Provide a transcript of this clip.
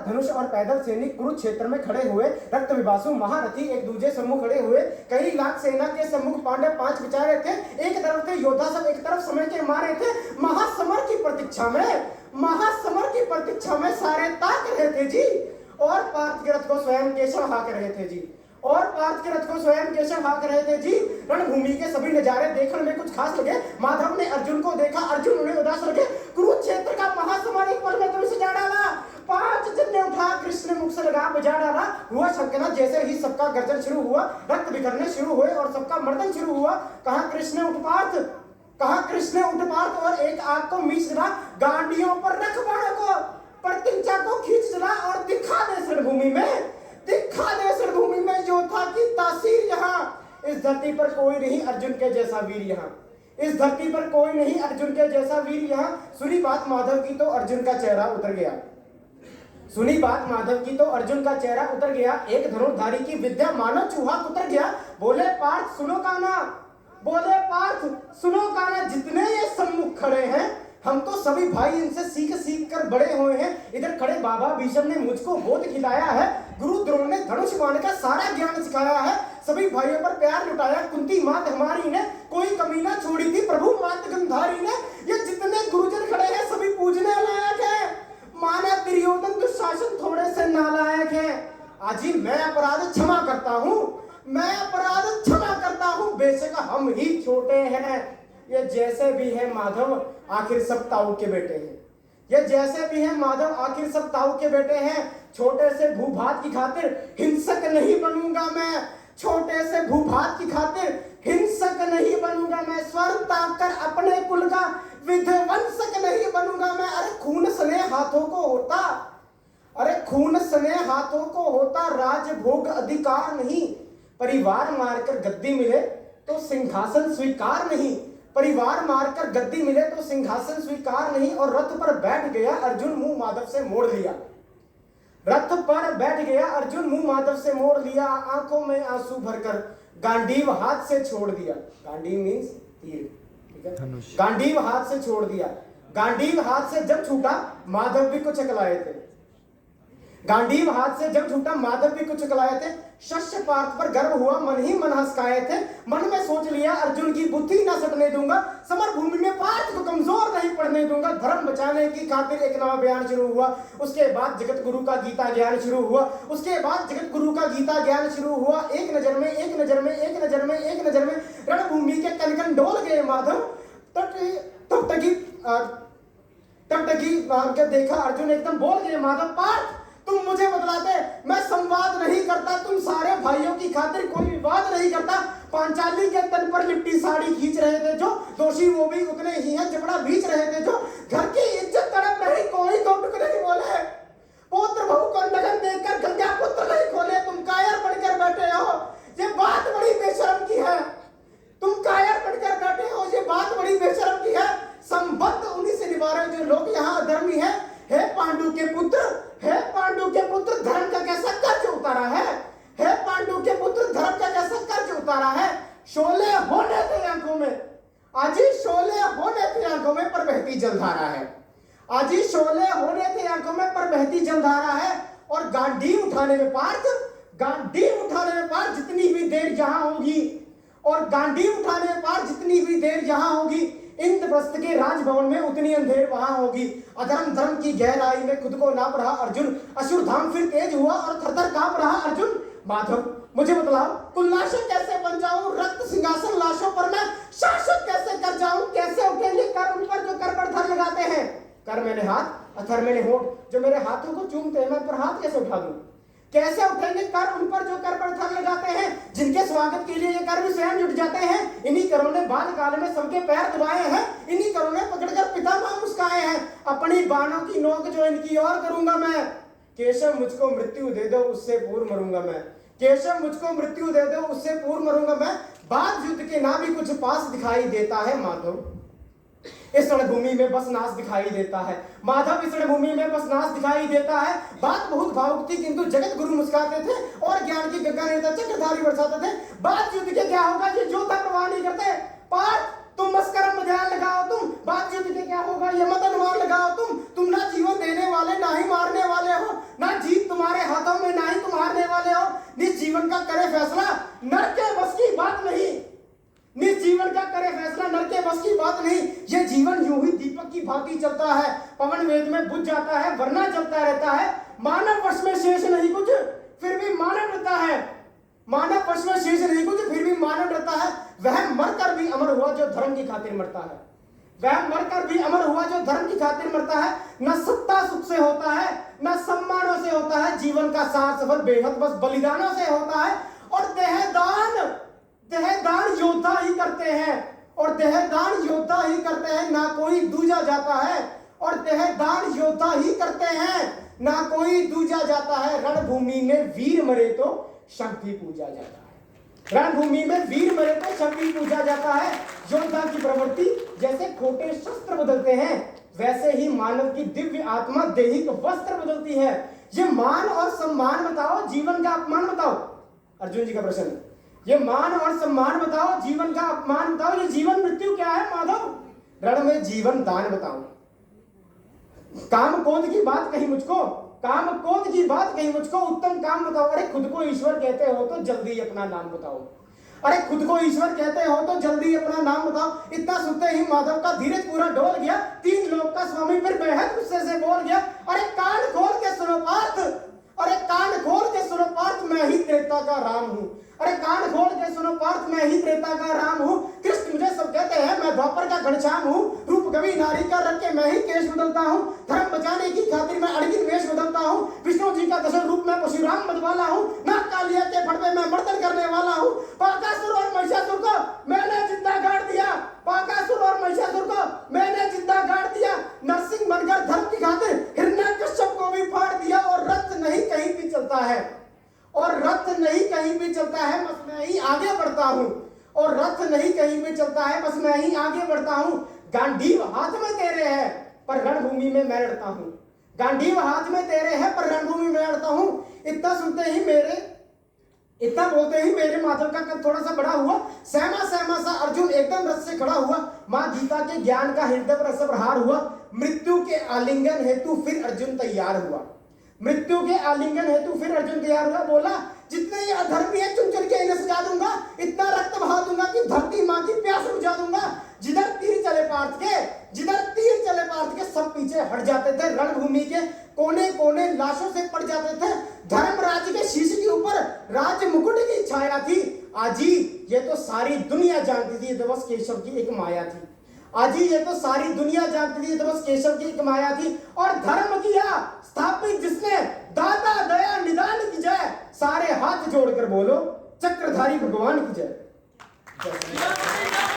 धनुष और पैदल सैनिक कुरुक्षेत्र में खड़े हुए। रक्त विभासु महारथी एक दूजे सम्मुख खड़े हुए। कई लाख सेना के सम्मुख पांडव 5 विचारे थे। एक तरफ थे योद्धा सब, एक तरफ समय के मारे थे। महासमर की प्रतीक्षा में सारे ताक रहे थे जी। और पार्थ के रथ को स्वयं केशव हाँक रहे थे जी। रणभूमि के सभी नजारे देखने में कुछ खास लगे। माधव ने अर्जुन को देखा, अर्जुन उन्हें उदास लगे। कुरुक्षेत्र का महासमर एक पल में तुम से जा डाला। 5 जने उठा, कृष्ण मुख से लगा बजा डाला। हुआ शंखनाद, जैसे ही सबका गर्जन शुरू हुआ, रक्त बिखरने शुरू हुए और सबका मर्दन शुरू हुआ। कहा कृष्ण उठ पार्थ और एक आग को मीच डाला। गांडियों पर रख बाणों को, प्रतिज्ञा को खींच डाला और दिखा दे रणभूमि में योद्धा की तासीर। यहाँ इस धरती पर कोई नहीं अर्जुन के जैसा वीर यहाँ। सुनी बात माधव की तो अर्जुन का चेहरा उतर गया। एक धनुर्धारी की विद्या मानो चूहा उतर गया। बोले पार्थ सुनो काना, जितने ये सम्मुख खड़े हैं हम तो सभी भाई इनसे सीख कर बड़े हुए हैं। इधर खड़े बाबा भीष्म ने मुझको गोद खिलाया है। गुरु द्रोण ने धनुष बाण का सारा ज्ञान सिखाया है। सभी भाइयों पर प्यार लुटाया। कुंती मात हमारी ने कोई कमी ना छोड़ी थी। प्रभु मात गंधारी ने, ये जितने गुरुजन खड़े हैं सभी पूजने लायक है। माना दुर्योधन दुशासन थोड़े से नालायक है। आजी मैं अपराध क्षमा करता हूँ, बेशक हम ही छोटे हैं। ये जैसे भी है माधव आखिर सब ताऊ के बेटे हैं। छोटे से भूभात की खातिर हिंसक नहीं बनूंगा मैं। स्वर्ण ताक कर अपने कुल का विध्वंसक नहीं बनूंगा मैं। अरे खून सने हाथों को होता राजभोग अधिकार नहीं। परिवार मारकर गद्दी मिले तो सिंहासन स्वीकार नहीं। और रथ पर बैठ गया अर्जुन मुंह माधव से मोड़ लिया। आंखों में आंसू भरकर गांडीव हाथ से छोड़ दिया। गांडीव मींस तीर, ठीक है। गांडीव हाथ से जब छूटा माधव भी कुछ अकलाए थे। शस्य पार्थ पर गर्व हुआ, मन ही मन हंसकाए थे। मन में सोच लिया अर्जुन की बुद्धि न सटने दूंगा। समर भूमि में पार्थ को कमजोर नहीं पड़ने दूंगा। धर्म बचाने की खातिर एक नवा बयान शुरू हुआ। उसके बाद जगत गुरु का गीता ज्ञान शुरू हुआ। एक नजर में रणभूमि के कन डोल गए माधव। तब तक देखा अर्जुन एकदम बोल गए, माधव पार्थ तुम मुझे बतलाते, मैं संवाद नहीं करता। तुम सारे भाइयों की खातिर कोई विवाद नहीं करता। पांचाली के तन पर लिपटी साड़ी खींच रहे थे जो, दोषी वो भी उतने ही हैं। जबड़ा बीच रहे थे जो, घर की इज्जत तड़प रही, कोई दो टुक नहीं बोले। पुत्र बहू को नगन देखकर गंगा पुत्र नहीं खोले। तुम कायर बनकर बैठे हो, ये बात बड़ी बेशर्म की है। संबंध उन्हीं से निभा रहे जो लोग यहाँ अधर्मी है। हे पांडु के पुत्र धर्म का कैसा कर्ज उतारा है। शोले होने थे आंखों में पर बहती जलधारा है। और गांडीव उठाने में पार्थ जितनी भी देर यहाँ होगी इंद्रप्रस्थ के राजभवन में उतनी अंधेर वहां होगी। अधर्म धर्म की गहराई में खुद को नाप रहा अर्जुन। असुर धाम फिर तेज हुआ और थरथर कांप रहा अर्जुन। माधव मुझे बतलाओ, कुल्लाशे कैसे बन जाऊं? रक्त सिंहासन लाशों पर मैं शासक कैसे कर जाऊं? कैसे उठेंगे कर उन पर जो कर पर थर लगाते हैं? कर मैंने हाथ, अथर मैंने होठ, जो मेरे हाथों को चूमते हैं मैं पर हाथ कैसे उठा दूं? कैसे उठेंगे कर उन पर जो कर पर थर लगाते हैं? जिनके स्वागत के लिए ये कर भी स्वयं जुट जाते हैं। इन्हीं करों ने बाल काल में सबके पैर दबाए हैं। इन्हीं करों ने पकड़कर पितामह मुस्काए हैं। अपनी बाणों की नोक जो इनकी और करूंगा मैं। केशव मुझको मृत्यु दे दो, उससे पूर्व मरूंगा मैं। बात युद्ध के ना भी कुछ पास दिखाई देता है माधव। इस रणभूमि में बस नाश दिखाई देता है। बात बहुत भावुक थी किंतु जगत गुरु मुस्कुराते थे और ज्ञान की गंगा नेता चक्रधारी बरसाते थे। बात युद्ध के क्या होगा ये योद्धा परवाह नहीं करते। पार्थ तुम मस्करम में ध्यान लगाओ। तुम बातचीत के क्या होगा ये मत अनुमान लगाओ। तुम ना जीवन देने वाले ना ही मारने वाले हो, ना जीवन का करे फैसला, नर के बस की बात नहीं। निज जीवन का करे फैसला, नर के बस की बात नहीं। ये जीवन यूं ही दीपक की भांति चलता है, पवन वेग में बुझ जाता है, वरना चलता रहता है। मानव वश में शेष नहीं कुछ, फिर भी मानव रहता है। मानव वश में शेष नहीं कुछ, फिर भी मानव रहता है। वह मरकर भी अमर हुआ जो धर्म की खातिर मरता है। वह मरकर भी अमर हुआ जो धर्म की खातिर मरता है। न सत्ता सुख से होता है, न सम्मानों से होता है, जीवन का सार सफल बेहद बस बलिदानों से होता है। और देहदान योद्धा ही करते हैं, और देहदान योद्धा ही करते हैं, ना कोई दूजा जाता है। और देहदान योद्धा ही करते हैं, ना कोई दूजा जाता है। रणभूमि में वीर मरे तो शव भी पूजा जाता है। रणभूमि में वीर मरे तो शव भी पूजा जाता है। योद्धा की प्रवृत्ति जैसे खोटे शस्त्र बदलते हैं, वैसे ही मानव की दिव्य आत्मा दैहिक वस्त्र बदलती है। ये मान और सम्मान बताओ, जीवन का अपमान बताओ। अर्जुन जी का प्रश्न, ये मान और सम्मान बताओ, जीवन का अपमान बताओ। ये जीवन मृत्यु क्या है माधव? रण में जीवन दान बताओ। काम क्रोध की बात कही मुझको, काम क्रोध की बात कही मुझको, उत्तम काम बताओ। अरे खुद को ईश्वर कहते हो तो जल्दी अपना नाम बताओ। अरे खुद को ईश्वर कहते हो तो जल्दी अपना नाम बताओ। इतना सुनते ही माधव का धीरज पूरा डोल गया। तीन लोक का स्वामी फिर बेहद गुस्से से बोल गया, अरे कान खोल के सुनो पार्थ, अरे कान खोल के सुनो पार्थ, मैं ही त्रेता का राम हूं। अरे कान खोल के सुनो पार्थ, मैं ही त्रेता का राम हूं। कृष्ण मुझे सब कहते हैं, मैं द्वापर का घनश्याम हूं। रूप कवि नारी का रख के मैं ही केश बदलता हूं। धर्म बचाने की खातिर मैं अड़गिन वेश बदलता हूं। विष्णु जी का दशरथ रूप में परशुराम मधुबाला हूं। नाग कालिया के फड़ पे मैं मर्दन करने वाला हूं। पाकासुर और महिषासुर को मैंने जिंदा गाड़ दिया। पाकासुर और महिषासुर को मैंने जिंदा गाड़ दिया। नरसिंह बनकर धर्म की खातिर हिरण्यकश्यप को भी फाड़ दिया। और रथ नहीं कहीं भी चलता है, और रथ नहीं कहीं भी चलता है, बस मैं ही आगे बढ़ता हूं। और रथ नहीं कहीं भी चलता है, बस मैं ही आगे बढ़ता हूं। गांडीव हाथ में तेरे है, पर रणभूमि में मैं लड़ता हूं। गांडीव हाथ में तेरे है, पर रणभूमि में लड़ता हूं। इतना बोलते ही मेरे माधव का कद थोड़ा सा बड़ा हुआ। सहमा सहमा सा अर्जुन एकदम रथ से खड़ा हुआ। मां गीता के ज्ञान का हृदय पर असर प्रहार हुआ। मृत्यु के आलिंगन हेतु फिर अर्जुन तैयार हुआ। मृत्यु के आलिंगन हेतु फिर अर्जुन तैयार हुआ। बोला, जितने ये अधर्मी है चुन चुन के इन्हें सजा दूंगा। इतना रक्त बहा दूंगा कि धरती मां की प्यास बुझा दूंगा। जिधर तीर चले पार्थ के सब पीछे हट जाते थे। रणभूमि के कोने कोने लाशों से पड़ जाते थे। धर्मराज के शीश के ऊपर राज मुकुट की छाया थी। आजी ये तो सारी दुनिया जानती थी, ये तो बस केशव की एक माया थी। आजी ये तो सारी दुनिया जानती थी, ये तो बस केशव की एक माया थी। और धर्म किया स्थापित जिसने, दाता दया निदान की जय। सारे हाथ जोड़कर बोलो, चक्रधारी भगवान की जय।